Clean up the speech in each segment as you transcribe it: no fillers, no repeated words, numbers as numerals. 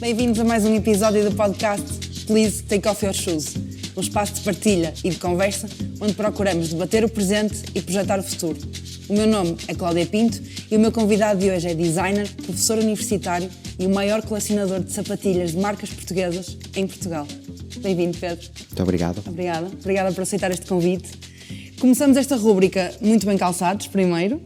Bem-vindos a mais um episódio do podcast Please Take Off Your Shoes, um espaço de partilha e de conversa onde procuramos debater o presente e projetar o futuro. O meu nome é Cláudia Pinto e o meu convidado de hoje é designer, professor universitário e o maior colecionador de sapatilhas de marcas portuguesas em Portugal. Bem-vindo, Pedro. Muito obrigado. Obrigada por aceitar este convite. Começamos esta rúbrica muito bem calçados, primeiro,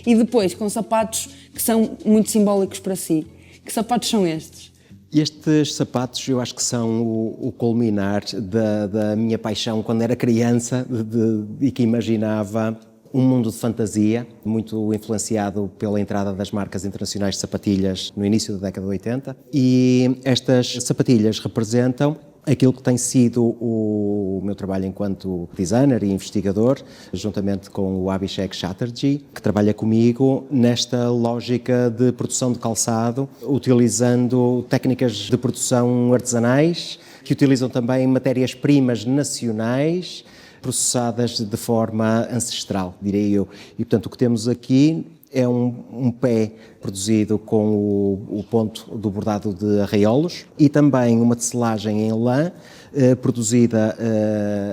e depois com sapatos que são muito simbólicos para si. Que sapatos são estes? Estes sapatos eu acho que são o culminar da minha paixão quando era criança e que imaginava um mundo de fantasia, muito influenciado pela entrada das marcas internacionais de sapatilhas no início da década de 80. E estas sapatilhas representam aquilo que tem sido o meu trabalho enquanto designer e investigador, juntamente com o Abhishek Chatterjee, que trabalha comigo nesta lógica de produção de calçado, utilizando técnicas de produção artesanais, que utilizam também matérias-primas nacionais, processadas de forma ancestral, direi eu. E, portanto, o que temos aqui é um pé produzido com o ponto do bordado de arraiolos e também uma tecelagem em lã, produzida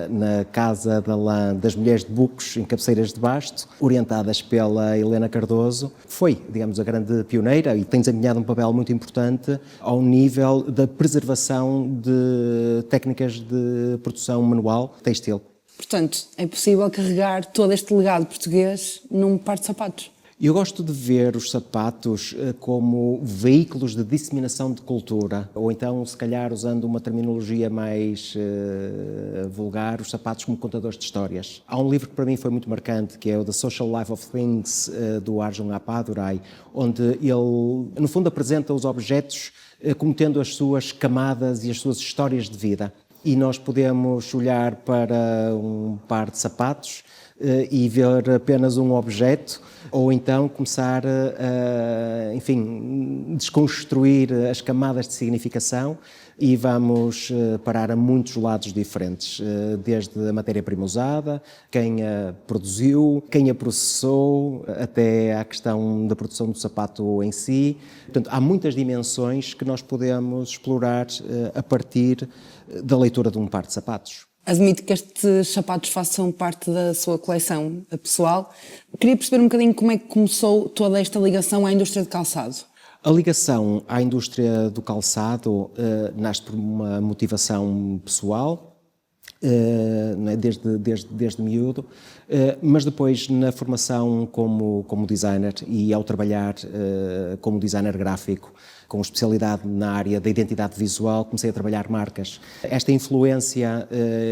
na Casa da Lã das Mulheres de Bucos, em Cabeceiras de Basto, orientadas pela Helena Cardoso. Foi, digamos, a grande pioneira e tem desempenhado um papel muito importante ao nível da preservação de técnicas de produção manual têxtil. Portanto, é possível carregar todo este legado português num par de sapatos? Eu gosto de ver os sapatos como veículos de disseminação de cultura, ou então, se calhar, usando uma terminologia mais vulgar, os sapatos como contadores de histórias. Há um livro que para mim foi muito marcante, que é o The Social Life of Things, do Arjun Appadurai, onde ele, no fundo, apresenta os objetos como tendo as suas camadas e as suas histórias de vida. E nós podemos olhar para um par de sapatos e ver apenas um objeto, ou então começar a, enfim, desconstruir as camadas de significação e vamos parar a muitos lados diferentes, desde a matéria-prima usada, quem a produziu, quem a processou, até à questão da produção do sapato em si. Portanto, há muitas dimensões que nós podemos explorar a partir da leitura de um par de sapatos. Admito que estes sapatos façam parte da sua coleção pessoal. Queria perceber um bocadinho como é que começou toda esta ligação à indústria de calçado. A ligação à indústria do calçado nasce por uma motivação pessoal, desde miúdo, mas depois na formação como designer e ao trabalhar como designer gráfico, com especialidade na área da identidade visual, comecei a trabalhar marcas. Esta influência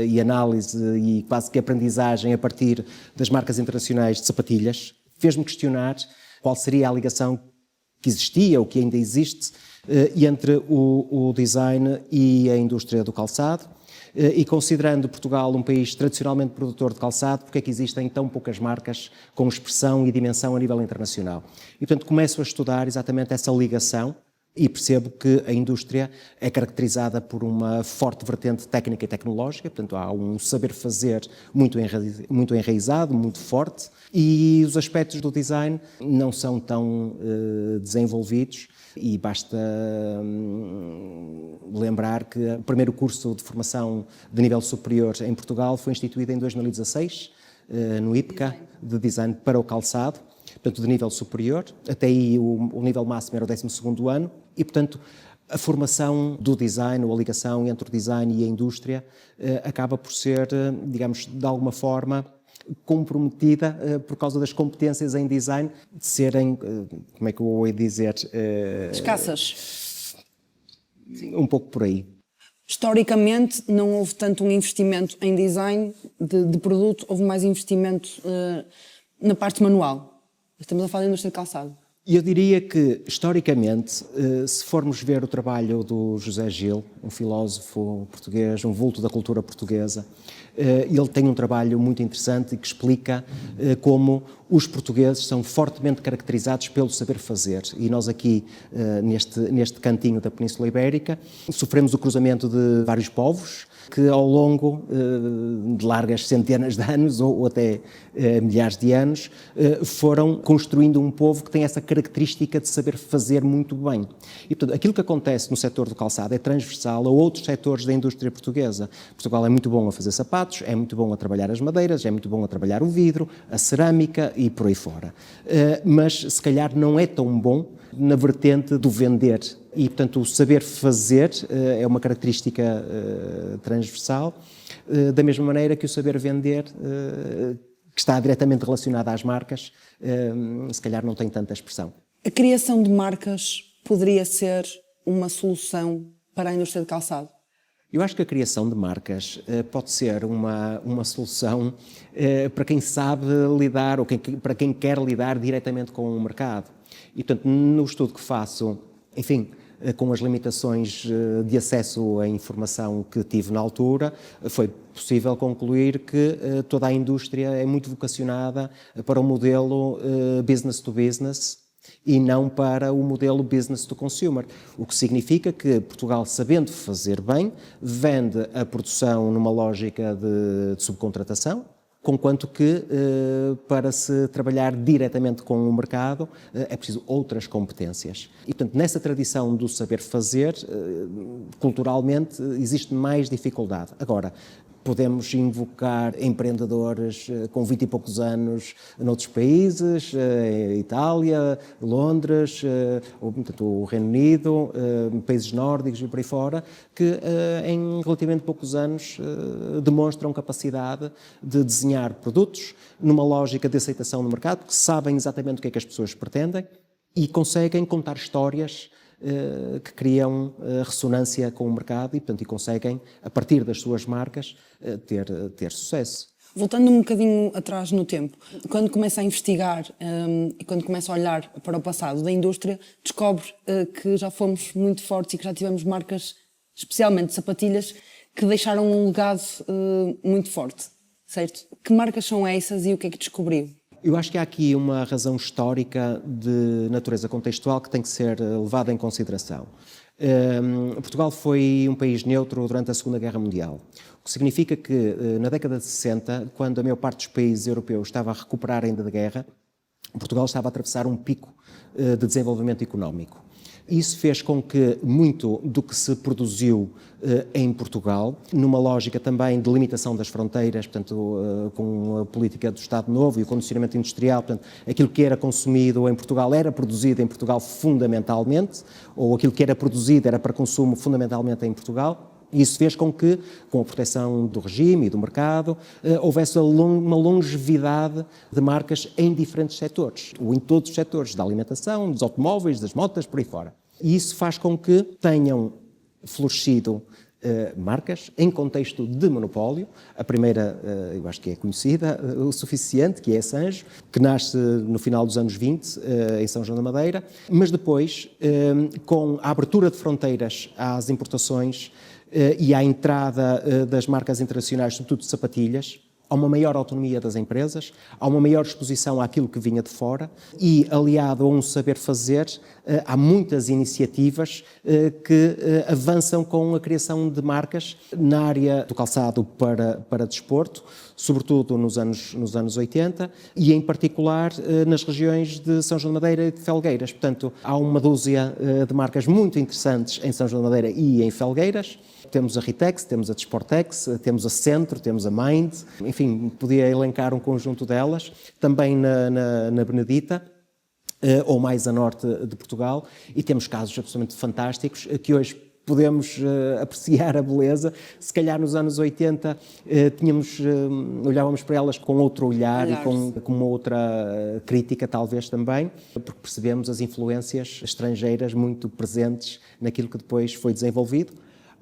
e análise e quase que aprendizagem a partir das marcas internacionais de sapatilhas fez-me questionar qual seria a ligação que existia ou que ainda existe entre o design e a indústria do calçado. E considerando Portugal um país tradicionalmente produtor de calçado, porque é que existem tão poucas marcas com expressão e dimensão a nível internacional? E, portanto, começo a estudar exatamente essa ligação e percebo que a indústria é caracterizada por uma forte vertente técnica e tecnológica, portanto há um saber fazer muito enraizado, muito forte, e os aspectos do design não são tão desenvolvidos. E basta lembrar que o primeiro curso de formação de nível superior em Portugal foi instituído em 2016, no IPCA, de design para o calçado, portanto de nível superior. Até aí o nível máximo era o 12º ano e, portanto, a formação do design, ou a ligação entre o design e a indústria, acaba por ser, digamos, de alguma forma, comprometida por causa das competências em design de serem, como é que eu vou dizer? Escassas. Um pouco por aí. Historicamente não houve tanto um investimento em design de produto, houve mais investimento na parte manual. Estamos a falar da indústria de calçado. Eu diria que, historicamente, se formos ver o trabalho do José Gil, um filósofo português, um vulto da cultura portuguesa, ele tem um trabalho muito interessante que explica como Os portugueses são fortemente caracterizados pelo saber fazer e nós aqui, neste cantinho da Península Ibérica, sofremos o cruzamento de vários povos que ao longo de largas centenas de anos ou até milhares de anos foram construindo um povo que tem essa característica de saber fazer muito bem. E, portanto, aquilo que acontece no setor do calçado é transversal a outros setores da indústria portuguesa. Portugal é muito bom a fazer sapatos, é muito bom a trabalhar as madeiras, é muito bom a trabalhar o vidro, a cerâmica e por aí fora. Mas se calhar não é tão bom na vertente do vender. E, portanto, o saber fazer é uma característica transversal, da mesma maneira que o saber vender, que está diretamente relacionado às marcas, se calhar não tem tanta expressão. A criação de marcas poderia ser uma solução para a indústria de calçado? Eu acho que a criação de marcas pode ser uma solução para quem sabe lidar ou para quem quer lidar diretamente com o mercado. E, portanto, no estudo que faço, enfim, com as limitações de acesso à informação que tive na altura, foi possível concluir que toda a indústria é muito vocacionada para o modelo business to business e não para o modelo business to consumer, o que significa que Portugal, sabendo fazer bem, vende a produção numa lógica de subcontratação, conquanto que, para se trabalhar diretamente com o mercado, é preciso outras competências. E, portanto, nessa tradição do saber fazer, culturalmente, existe mais dificuldade. Agora, podemos invocar empreendedores com 20 e poucos anos noutros países, Itália, Londres, portanto, o Reino Unido, países nórdicos e por aí fora, que em relativamente poucos anos demonstram capacidade de desenhar produtos numa lógica de aceitação no mercado, porque sabem exatamente o que é que as pessoas pretendem e conseguem contar histórias que criam ressonância com o mercado e, portanto, conseguem, a partir das suas marcas, ter sucesso. Voltando um bocadinho atrás no tempo, quando começa a investigar e quando começa a olhar para o passado da indústria, descobre que já fomos muito fortes e que já tivemos marcas, especialmente sapatilhas, que deixaram um legado muito forte, certo? Que marcas são essas e o que é que descobriu? Eu acho que há aqui uma razão histórica de natureza contextual que tem que ser levada em consideração. Portugal foi um país neutro durante a Segunda Guerra Mundial, o que significa que na década de 60, quando a maior parte dos países europeus estava a recuperar ainda da guerra, Portugal estava a atravessar um pico de desenvolvimento económico. Isso fez com que muito do que se produziu em Portugal, numa lógica também de limitação das fronteiras, portanto, com a política do Estado Novo e o condicionamento industrial, portanto, aquilo que era consumido em Portugal era produzido em Portugal fundamentalmente, ou aquilo que era produzido era para consumo fundamentalmente em Portugal. Isso fez com que, com a proteção do regime e do mercado, houvesse uma longevidade de marcas em diferentes setores, ou em todos os setores, da alimentação, dos automóveis, das motas, por aí fora. E isso faz com que tenham florescido marcas em contexto de monopólio. A primeira, eu acho que é conhecida o suficiente, que é a Sanjo, que nasce no final dos anos 20, em São João da Madeira, mas depois, com a abertura de fronteiras às importações, e à entrada das marcas internacionais, sobretudo de sapatilhas, há uma maior autonomia das empresas, há uma maior exposição àquilo que vinha de fora e, aliado a um saber fazer, há muitas iniciativas que avançam com a criação de marcas na área do calçado para desporto, sobretudo nos anos 80 e, em particular, nas regiões de São João da Madeira e de Felgueiras. Portanto, há uma dúzia de marcas muito interessantes em São João da Madeira e em Felgueiras. Temos a Ritex, temos a Desportex, temos a Centro, temos a Mind, enfim, podia elencar um conjunto delas, também na Benedita, ou mais a norte de Portugal, e temos casos absolutamente fantásticos que hoje podemos apreciar a beleza. Se calhar nos anos 80 olhávamos para elas com outro olhar e com uma outra crítica talvez também, porque percebemos as influências estrangeiras muito presentes naquilo que depois foi desenvolvido,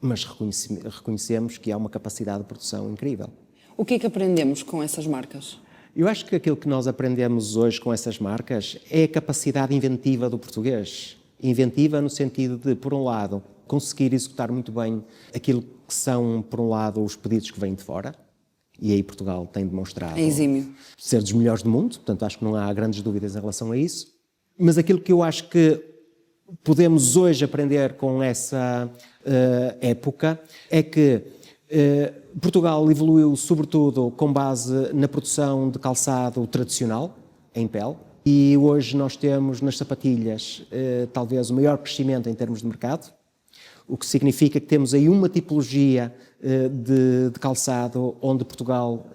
mas reconhecemos que há uma capacidade de produção incrível. O que é que aprendemos com essas marcas? Eu acho que aquilo que nós aprendemos hoje com essas marcas é a capacidade inventiva do português. Inventiva no sentido de, por um lado, conseguir executar muito bem aquilo que são, por um lado, os pedidos que vêm de fora, E aí Portugal tem demonstrado É exímio. ser dos melhores do mundo, portanto acho que não há grandes dúvidas em relação a isso. Mas aquilo que eu acho que podemos hoje aprender com essa época é que Portugal evoluiu sobretudo com base na produção de calçado tradicional, em pele, e hoje nós temos nas sapatilhas talvez o maior crescimento em termos de mercado, o que significa que temos aí uma tipologia de calçado onde Portugal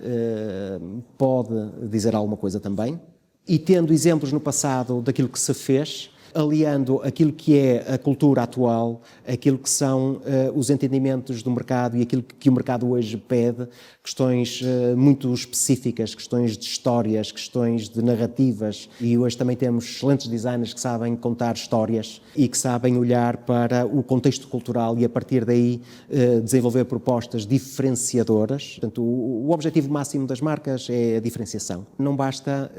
pode dizer alguma coisa também, e tendo exemplos no passado daquilo que se fez, aliando aquilo que é a cultura atual, aquilo que são os entendimentos do mercado e aquilo que o mercado hoje pede, questões muito específicas, questões de histórias, questões de narrativas, e hoje também temos excelentes designers que sabem contar histórias e que sabem olhar para o contexto cultural e a partir daí desenvolver propostas diferenciadoras. Portanto, o objetivo máximo das marcas é a diferenciação. Não basta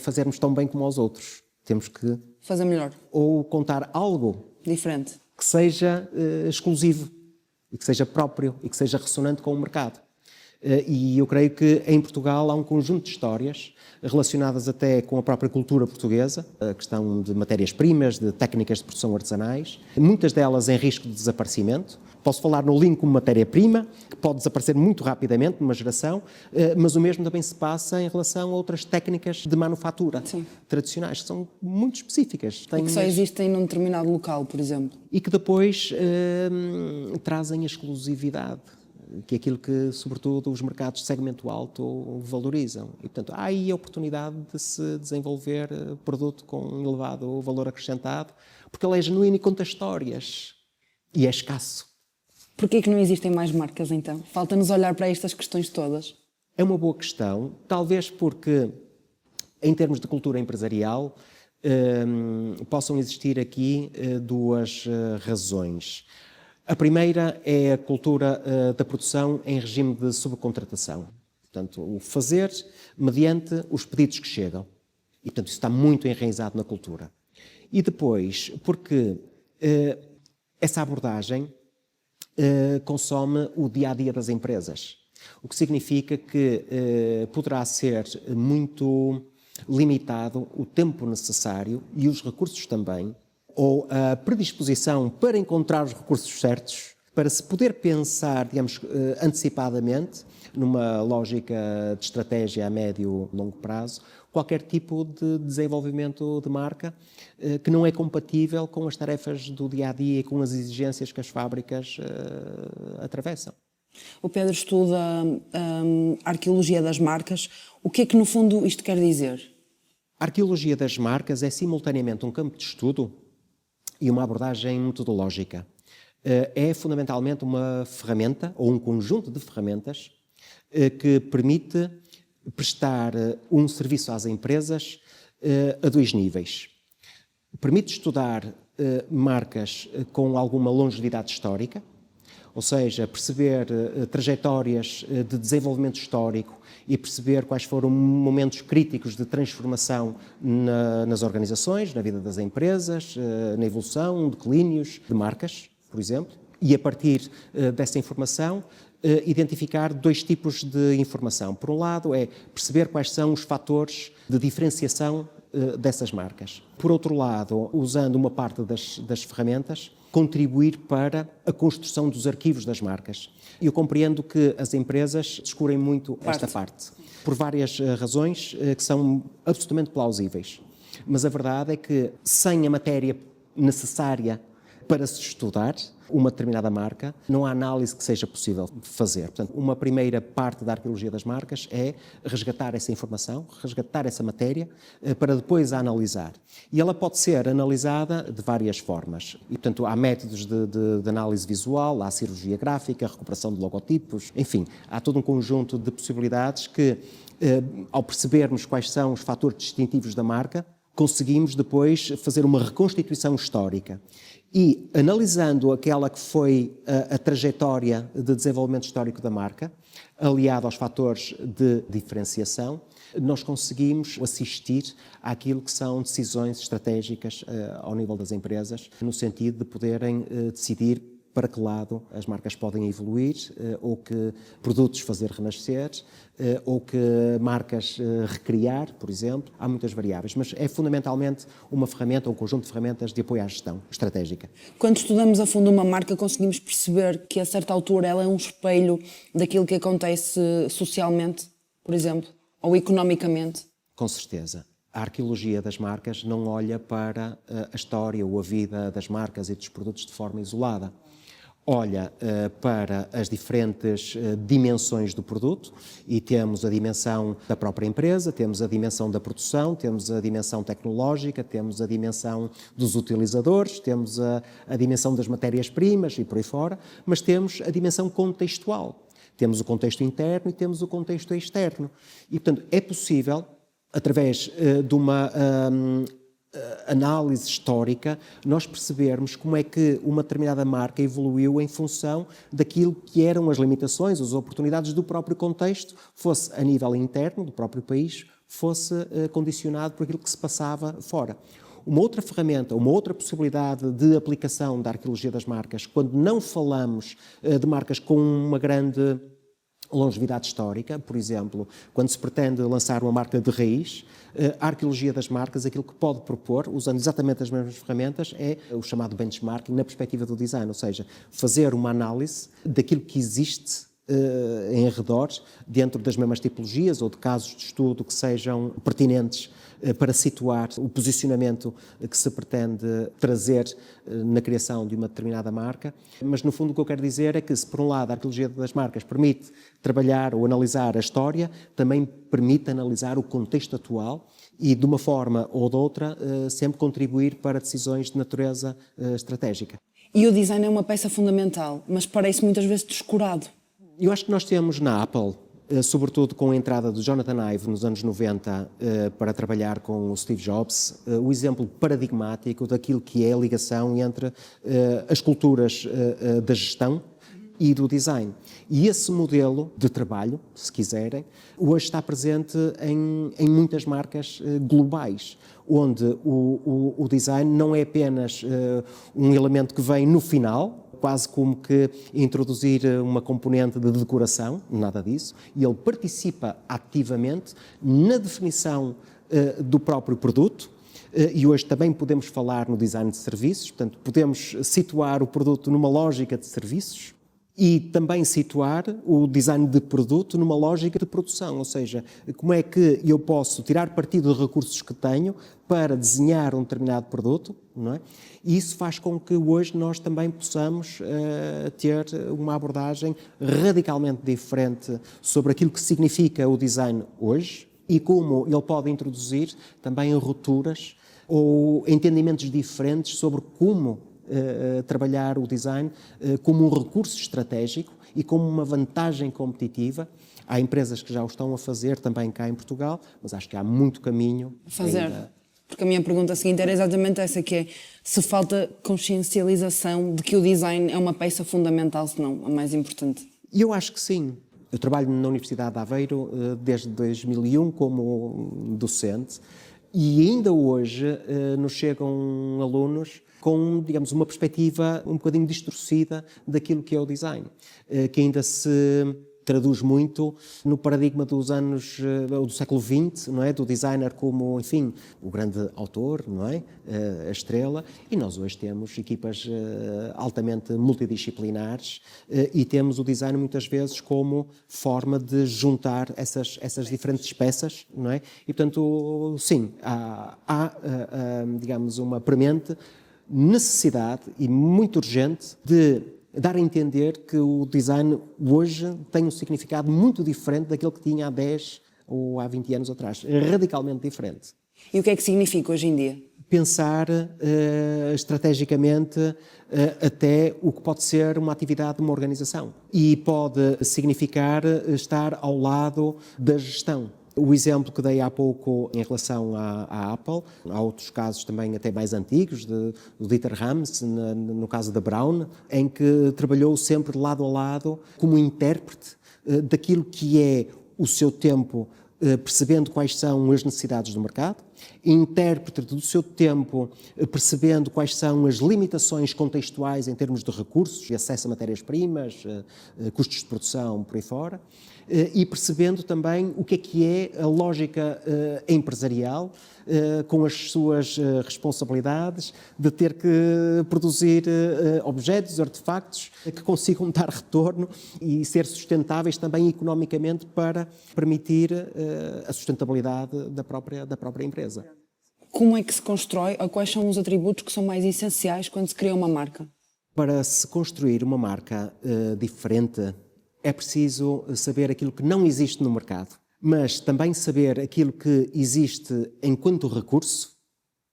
fazermos tão bem como aos outros. Temos que fazer melhor. Ou contar algo diferente. Que seja exclusivo e que seja próprio e que seja ressonante com o mercado. E eu creio que em Portugal há um conjunto de histórias relacionadas até com a própria cultura portuguesa, a questão de matérias-primas, de técnicas de produção artesanais, muitas delas em risco de desaparecimento. Posso falar no linho como matéria-prima, que pode desaparecer muito rapidamente numa geração, mas o mesmo também se passa em relação a outras técnicas de manufatura tradicionais, que são muito específicas. E que só existem num determinado local, por exemplo. E que depois trazem a exclusividade, que é aquilo que, sobretudo, os mercados de segmento alto valorizam. E, portanto, há aí a oportunidade de se desenvolver produto com um elevado valor acrescentado, porque ele é genuíno e conta histórias. E é escasso. Porquê que não existem mais marcas, então? Falta-nos olhar para estas questões todas. É uma boa questão, talvez porque, em termos de cultura empresarial, possam existir aqui duas razões. A primeira é a cultura da produção em regime de subcontratação. Portanto, o fazer mediante os pedidos que chegam. E, portanto, isso está muito enraizado na cultura. E depois, porque essa abordagem consome o dia-a-dia das empresas. O que significa que poderá ser muito limitado o tempo necessário e os recursos também, ou a predisposição para encontrar os recursos certos, para se poder pensar, digamos, antecipadamente, numa lógica de estratégia a médio e longo prazo, qualquer tipo de desenvolvimento de marca que não é compatível com as tarefas do dia-a-dia e com as exigências que as fábricas atravessam. O Pedro estuda a arqueologia das marcas. O que é que, no fundo, isto quer dizer? A arqueologia das marcas é simultaneamente um campo de estudo e uma abordagem metodológica. É fundamentalmente uma ferramenta ou um conjunto de ferramentas que permite prestar um serviço às empresas a dois níveis. Permite estudar marcas com alguma longevidade histórica, ou seja, perceber trajetórias de desenvolvimento histórico e perceber quais foram momentos críticos de transformação nas organizações, na vida das empresas, na evolução, declínios de marcas, por exemplo, e a partir dessa informação identificar dois tipos de informação. Por um lado é perceber quais são os fatores de diferenciação dessas marcas. Por outro lado, usando uma parte das ferramentas, contribuir para a construção dos arquivos das marcas. Eu compreendo que as empresas descurem muito esta parte, por várias razões que são absolutamente plausíveis. Mas a verdade é que sem a matéria necessária para se estudar uma determinada marca, não há análise que seja possível fazer. Portanto, uma primeira parte da arqueologia das marcas é resgatar essa informação, resgatar essa matéria, para depois a analisar. E ela pode ser analisada de várias formas. E, portanto, há métodos de análise visual, há cirurgia gráfica, recuperação de logotipos, enfim, há todo um conjunto de possibilidades que, ao percebermos quais são os fatores distintivos da marca, conseguimos depois fazer uma reconstituição histórica. E, analisando aquela que foi a trajetória de desenvolvimento histórico da marca, aliado aos fatores de diferenciação, nós conseguimos assistir àquilo que são decisões estratégicas ao nível das empresas, no sentido de poderem decidir para que lado as marcas podem evoluir, ou que produtos fazer renascer, ou que marcas recriar, por exemplo. Há muitas variáveis, mas é fundamentalmente uma ferramenta, um conjunto de ferramentas de apoio à gestão estratégica. Quando estudamos a fundo uma marca, conseguimos perceber que a certa altura ela é um espelho daquilo que acontece socialmente, por exemplo, ou economicamente. Com certeza. A arqueologia das marcas não olha para a história ou a vida das marcas e dos produtos de forma isolada. Olha para as diferentes dimensões do produto, e temos a dimensão da própria empresa, temos a dimensão da produção, temos a dimensão tecnológica, temos a dimensão dos utilizadores, temos a dimensão das matérias-primas e por aí fora, mas temos a dimensão contextual. Temos o contexto interno e temos o contexto externo. E, portanto, é possível, através de uma análise histórica, nós percebermos como é que uma determinada marca evoluiu em função daquilo que eram as limitações, as oportunidades do próprio contexto, fosse a nível interno do próprio país, fosse condicionado por aquilo que se passava fora. Uma outra ferramenta, uma outra possibilidade de aplicação da arqueologia das marcas, quando não falamos de marcas com uma grande longevidade histórica, por exemplo, quando se pretende lançar uma marca de raiz, a arqueologia das marcas, aquilo que pode propor, usando exatamente as mesmas ferramentas, é o chamado benchmarking na perspectiva do design, ou seja, fazer uma análise daquilo que existe em arredores, dentro das mesmas tipologias ou de casos de estudo que sejam pertinentes para situar o posicionamento que se pretende trazer na criação de uma determinada marca. Mas, no fundo, o que eu quero dizer é que, se por um lado a arqueologia das marcas permite trabalhar ou analisar a história, também permite analisar o contexto atual e, de uma forma ou de outra, sempre contribuir para decisões de natureza estratégica. E o design é uma peça fundamental, mas parece muitas vezes descurado. Eu acho que nós temos na Apple, sobretudo com a entrada do Jonathan Ive nos anos 90 para trabalhar com o Steve Jobs, o exemplo paradigmático daquilo que é a ligação entre as culturas da gestão e do design. E esse modelo de trabalho, se quiserem, hoje está presente em muitas marcas globais, onde o design não é apenas um elemento que vem no final, quase como que introduzir uma componente de decoração, nada disso, e ele participa ativamente na definição do próprio produto. E hoje também podemos falar no design de serviços, portanto, podemos situar o produto numa lógica de serviços e também situar o design de produto numa lógica de produção, ou seja, como é que eu posso tirar partido dos recursos que tenho para desenhar um determinado produto, não é? E isso faz com que hoje nós também possamos ter uma abordagem radicalmente diferente sobre aquilo que significa o design hoje e como ele pode introduzir também rupturas ou entendimentos diferentes sobre como trabalhar o design como um recurso estratégico e como uma vantagem competitiva. Há empresas que já o estão a fazer também cá em Portugal, mas acho que há muito caminho a fazer. Ainda. Porque a minha pergunta seguinte era exatamente essa, que é se falta consciencialização de que o design é uma peça fundamental, se não a mais importante. E eu acho que sim. Eu trabalho na Universidade de Aveiro desde 2001 como docente e ainda hoje nos chegam alunos com, digamos, uma perspectiva um bocadinho distorcida daquilo que é o design, que ainda se traduz muito no paradigma dos anos do século XX, não é? Do designer como, enfim, o grande autor, não é? A estrela, e nós hoje temos equipas altamente multidisciplinares e temos o design muitas vezes como forma de juntar essas diferentes peças, não é? E, portanto, sim, há digamos, uma premente necessidade e muito urgente de dar a entender que o design hoje tem um significado muito diferente daquele que tinha há 10 ou há 20 anos atrás, radicalmente diferente. E o que é que significa hoje em dia? Pensar estrategicamente até o que pode ser uma atividade de uma organização e pode significar estar ao lado da gestão. O exemplo que dei há pouco em relação à Apple, há outros casos também até mais antigos, do Dieter Rams, no caso da Braun, em que trabalhou sempre lado a lado como intérprete daquilo que é o seu tempo, percebendo quais são as necessidades do mercado, intérprete do seu tempo, percebendo quais são as limitações contextuais em termos de recursos, de acesso a matérias-primas, custos de produção, por aí fora, e percebendo também o que é a lógica empresarial, com as suas responsabilidades de ter que produzir objetos, artefactos que consigam dar retorno e ser sustentáveis também economicamente para permitir a sustentabilidade da própria empresa. Como é que se constrói, ou quais são os atributos que são mais essenciais quando se cria uma marca? Para se construir uma marca diferente, é preciso saber aquilo que não existe no mercado, mas também saber aquilo que existe enquanto recurso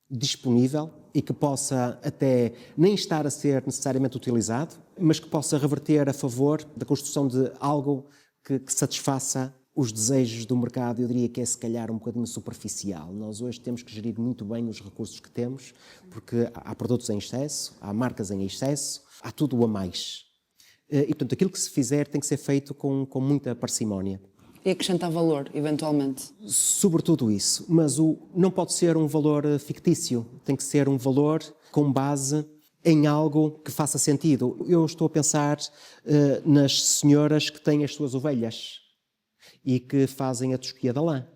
disponível e que possa até nem estar a ser necessariamente utilizado, mas que possa reverter a favor da construção de algo que satisfaça os desejos do mercado. Eu diria que é se calhar um bocadinho superficial. Nós hoje temos que gerir muito bem os recursos que temos, porque há produtos em excesso, há marcas em excesso, há tudo a mais. E, portanto, aquilo que se fizer tem que ser feito com muita parcimónia. E acrescentar valor, eventualmente. Sobretudo isso, mas não pode ser um valor fictício, tem que ser um valor com base em algo que faça sentido. Eu estou a pensar nas senhoras que têm as suas ovelhas e que fazem a tosquia da lã,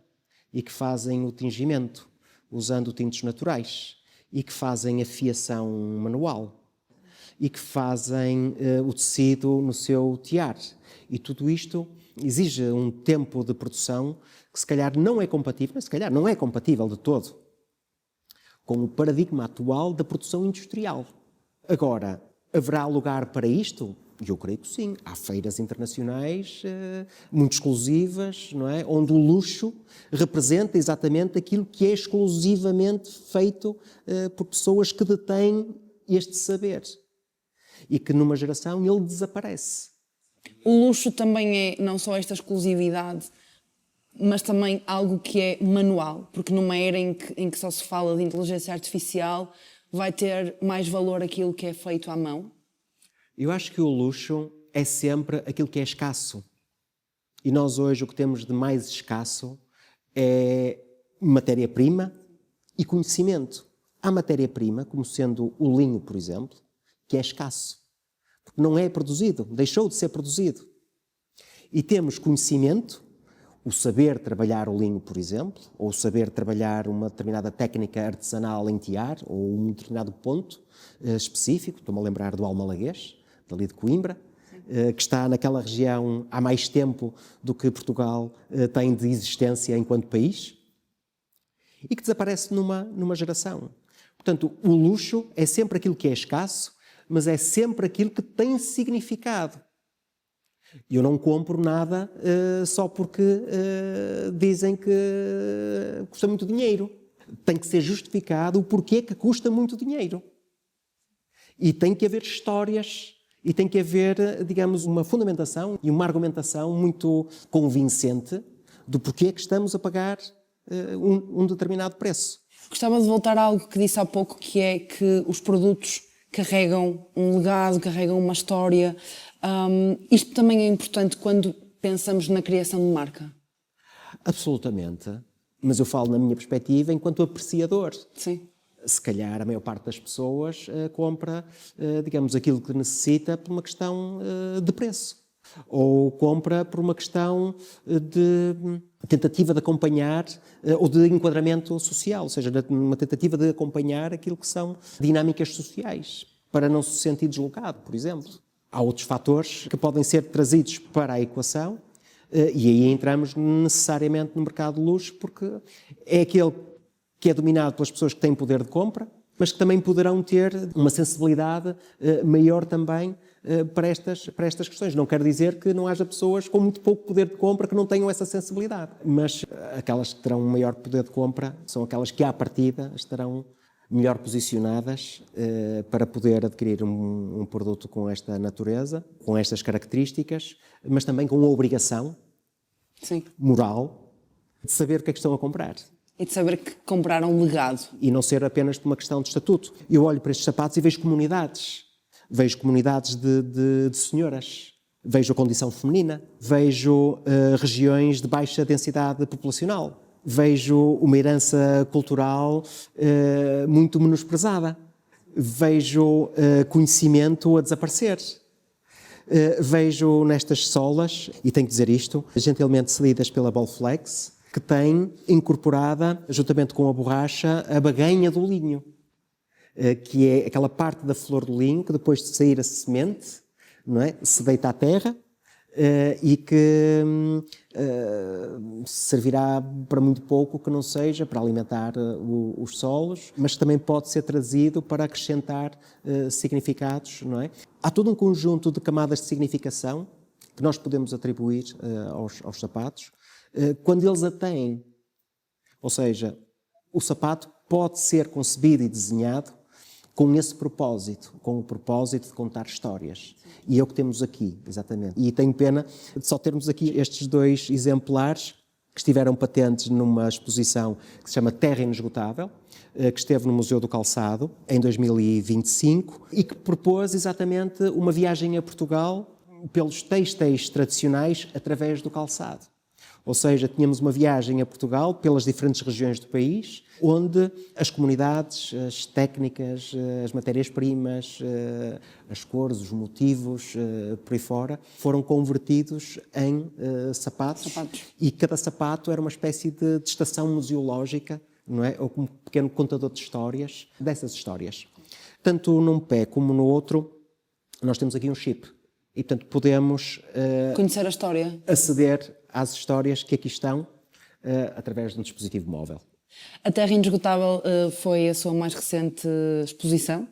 e que fazem o tingimento usando tintes naturais, e que fazem a fiação manual, e que fazem o tecido no seu tiar. E tudo isto exige um tempo de produção que se calhar não é compatível de todo com o paradigma atual da produção industrial. Agora, haverá lugar para isto? Eu creio que sim. Há feiras internacionais muito exclusivas, não é? Onde o luxo representa exatamente aquilo que é exclusivamente feito por pessoas que detêm este saber. E que numa geração ele desaparece. O luxo também é não só esta exclusividade, mas também algo que é manual, porque numa era em que só se fala de inteligência artificial, vai ter mais valor aquilo que é feito à mão? Eu acho que o luxo é sempre aquilo que é escasso. E nós hoje o que temos de mais escasso é matéria-prima e conhecimento. Há matéria-prima, como sendo o linho, por exemplo, que é escasso, porque não é produzido, deixou de ser produzido. E temos conhecimento, o saber trabalhar o linho, por exemplo, ou o saber trabalhar uma determinada técnica artesanal em tiar, ou um determinado ponto específico, estou-me a lembrar do Almalaguês, dali de Coimbra, que está naquela região há mais tempo do que Portugal tem de existência enquanto país, e que desaparece numa geração. Portanto, o luxo é sempre aquilo que é escasso, mas é sempre aquilo que tem significado. Eu não compro nada só porque dizem que custa muito dinheiro. Tem que ser justificado o porquê que custa muito dinheiro. E tem que haver histórias, e tem que haver, digamos, uma fundamentação e uma argumentação muito convincente do porquê que estamos a pagar um determinado preço. Gostava de voltar a algo que disse há pouco, que é que os produtos carregam um legado, carregam uma história. Isto também é importante quando pensamos na criação de marca? Absolutamente. Mas eu falo na minha perspectiva enquanto apreciador. Sim. Se calhar a maior parte das pessoas compra, digamos, aquilo que necessita por uma questão de preço. Ou compra por uma questão de tentativa de acompanhar ou de enquadramento social, ou seja, uma tentativa de acompanhar aquilo que são dinâmicas sociais, para não se sentir deslocado, por exemplo. Há outros fatores que podem ser trazidos para a equação e aí entramos necessariamente no mercado de luxo, porque é aquele que é dominado pelas pessoas que têm poder de compra, mas que também poderão ter uma sensibilidade maior também para estas questões. Não quer dizer que não haja pessoas com muito pouco poder de compra que não tenham essa sensibilidade, mas aquelas que terão um maior poder de compra são aquelas que, à partida, estarão melhor posicionadas para poder adquirir um produto com esta natureza, com estas características, mas também com a obrigação Sim. moral de saber o que é que estão a comprar. E de saber que compraram um legado. E não ser apenas por uma questão de estatuto. Eu olho para estes sapatos e vejo comunidades. Vejo comunidades de senhoras. Vejo a condição feminina. Vejo regiões de baixa densidade populacional. Vejo uma herança cultural muito menosprezada. Vejo conhecimento a desaparecer. Vejo nestas solas, e tenho que dizer isto, gentilmente cedidas pela Bolflex, que tem incorporada, juntamente com a borracha, a baganha do linho, que é aquela parte da flor do linho que depois de sair a semente, não é, se deita à terra e que servirá para muito pouco que não seja para alimentar os solos, mas também pode ser trazido para acrescentar significados, não é? Há todo um conjunto de camadas de significação que nós podemos atribuir aos sapatos quando eles a têm. Ou seja, o sapato pode ser concebido e desenhado com esse propósito, com o propósito de contar histórias. E é o que temos aqui, exatamente. E tenho pena de só termos aqui estes 2 exemplares que estiveram patentes numa exposição que se chama Terra Inesgotável, que esteve no Museu do Calçado em 2025 e que propôs exatamente uma viagem a Portugal pelos têxteis tradicionais através do calçado. Ou seja, tínhamos uma viagem a Portugal pelas diferentes regiões do país, onde as comunidades, as técnicas, as matérias-primas, as cores, os motivos, por aí fora, foram convertidos em sapatos. E cada sapato era uma espécie de estação museológica, não é? Ou um pequeno contador de histórias, dessas histórias. Tanto num pé como no outro, nós temos aqui um chip. E, portanto, podemos conhecer a história, aceder às histórias que aqui estão através de um dispositivo móvel. A Terra Inesgotável foi a sua mais recente exposição,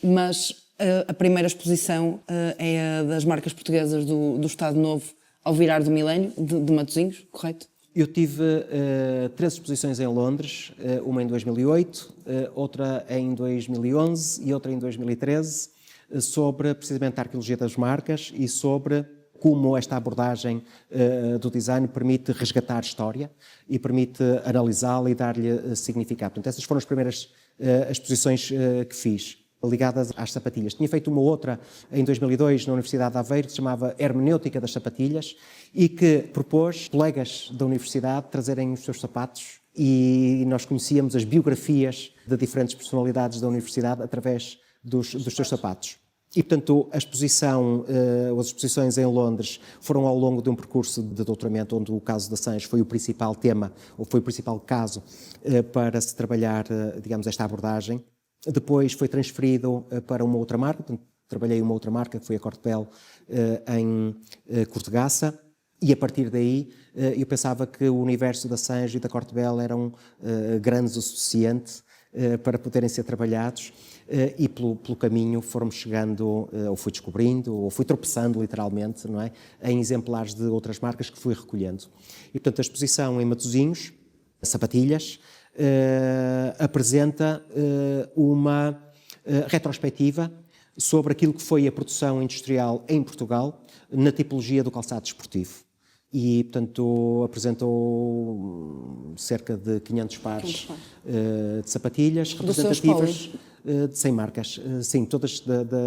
mas a primeira exposição é a das marcas portuguesas do Estado Novo ao virar do milénio, de Matosinhos, correto? Eu tive 3 exposições em Londres, uma em 2008, outra em 2011 e outra em 2013, sobre precisamente a arqueologia das marcas e sobre como esta abordagem do design permite resgatar história e permite analisá-la e dar-lhe significado. Portanto, essas foram as primeiras exposições que fiz, ligadas às sapatilhas. Tinha feito uma outra em 2002 na Universidade de Aveiro, que se chamava Hermenêutica das Sapatilhas, e que propôs colegas da universidade trazerem os seus sapatos, e nós conhecíamos as biografias de diferentes personalidades da universidade através dos seus sapatos. E, portanto, a exposição, as exposições em Londres foram ao longo de um percurso de doutoramento onde o caso da Assange foi o principal tema, ou foi o principal caso para se trabalhar, digamos, esta abordagem. Depois foi transferido para uma outra marca, portanto, trabalhei uma outra marca, que foi a Cortebel, em Cortegaça, e a partir daí eu pensava que o universo da Assange e da Cortebel eram grandes o suficiente para poderem ser trabalhados, e pelo caminho foram chegando, ou fui descobrindo, ou fui tropeçando literalmente, não é, em exemplares de outras marcas que fui recolhendo. E, portanto, a exposição em Matosinhos, Sapatilhas, apresenta uma retrospectiva sobre aquilo que foi a produção industrial em Portugal na tipologia do calçado desportivo. E, portanto, apresentou cerca de 500 pares de sapatilhas representativas de 100 marcas, sim, todas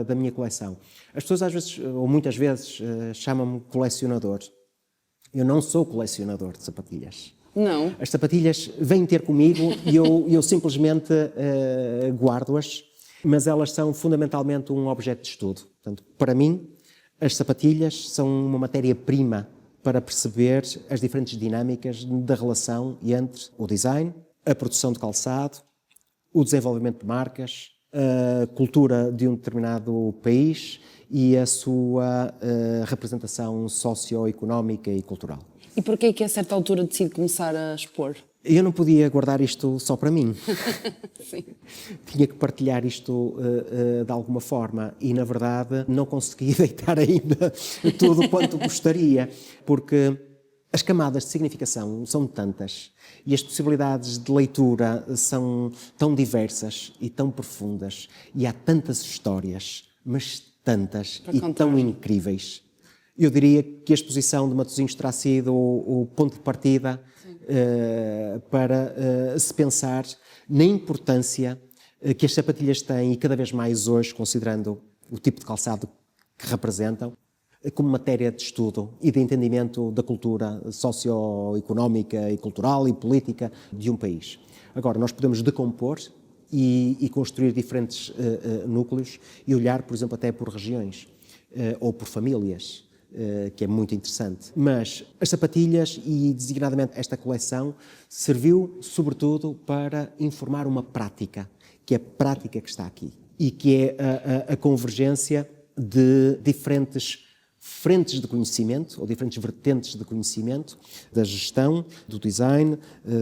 da minha coleção. As pessoas às vezes, ou muitas vezes, chamam-me colecionador. Eu não sou colecionador de sapatilhas. Não. As sapatilhas vêm ter comigo e eu simplesmente guardo-as, mas elas são fundamentalmente um objeto de estudo. Portanto, para mim, as sapatilhas são uma matéria-prima para perceber as diferentes dinâmicas da relação entre o design, a produção de calçado, o desenvolvimento de marcas, a cultura de um determinado país e a sua representação socioeconómica e cultural. E porquê é que a certa altura decide começar a expor? Eu não podia guardar isto só para mim. Sim. Tinha que partilhar isto de alguma forma e, na verdade, não consegui deitar ainda tudo quanto gostaria, porque as camadas de significação são tantas e as possibilidades de leitura são tão diversas e tão profundas e há tantas histórias, mas tantas e tão incríveis. Eu diria que a exposição de Matosinhos terá sido o ponto de partida para se pensar na importância que as sapatilhas têm, e cada vez mais hoje, considerando o tipo de calçado que representam, como matéria de estudo e de entendimento da cultura socioeconómica e cultural e política de um país. Agora, nós podemos decompor e construir diferentes núcleos e olhar, por exemplo, até por regiões ou por famílias, que é muito interessante. Mas as sapatilhas e, designadamente, esta coleção serviu, sobretudo, para informar uma prática, que é a prática que está aqui e que é a convergência de diferentes frentes de conhecimento, ou diferentes vertentes de conhecimento, da gestão, do design,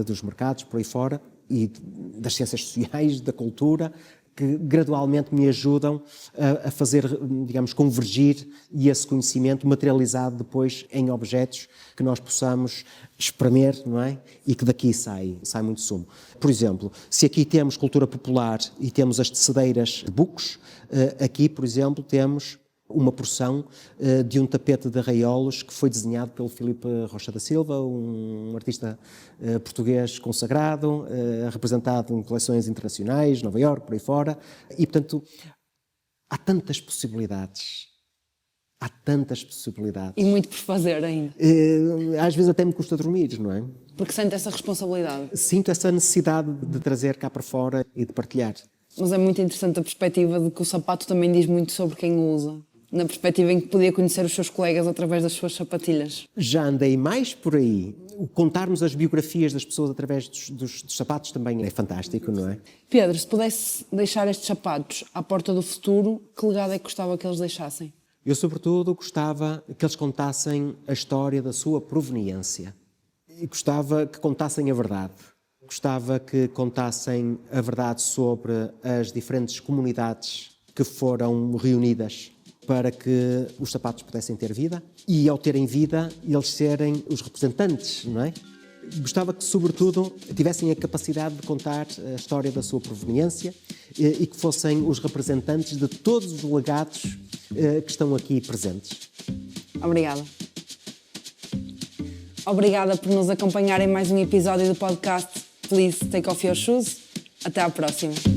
dos mercados, por aí fora, e das ciências sociais, da cultura, que gradualmente me ajudam a fazer, digamos, convergir e esse conhecimento materializado depois em objetos que nós possamos espremer, não é? E que daqui sai muito sumo. Por exemplo, se aqui temos cultura popular e temos as tecedeiras de bucos, aqui, por exemplo, temos uma porção de um tapete de arraiolos que foi desenhado pelo Filipe Rocha da Silva, um artista português consagrado, representado em coleções internacionais, Nova Iorque, por aí fora. E, portanto, há tantas possibilidades. Há tantas possibilidades. E muito por fazer ainda. Às vezes até me custa dormir, não é? Porque sente essa responsabilidade. Sinto essa necessidade de trazer cá para fora e de partilhar. Mas é muito interessante a perspectiva de que o sapato também diz muito sobre quem o usa. Na perspectiva em que podia conhecer os seus colegas através das suas sapatilhas. Já andei mais por aí. Contarmos as biografias das pessoas através dos sapatos também é fantástico, não é? Pedro, se pudesse deixar estes sapatos à porta do futuro, que legado é que gostava que eles deixassem? Eu, sobretudo, gostava que eles contassem a história da sua proveniência. E gostava que contassem a verdade. Gostava que contassem a verdade sobre as diferentes comunidades que foram reunidas para que os sapatos pudessem ter vida e, ao terem vida, eles serem os representantes, não é? Gostava que, sobretudo, tivessem a capacidade de contar a história da sua proveniência e que fossem os representantes de todos os legados que estão aqui presentes. Obrigada. Obrigada por nos acompanhar em mais um episódio do podcast Please Take Off Your Shoes. Até à próxima.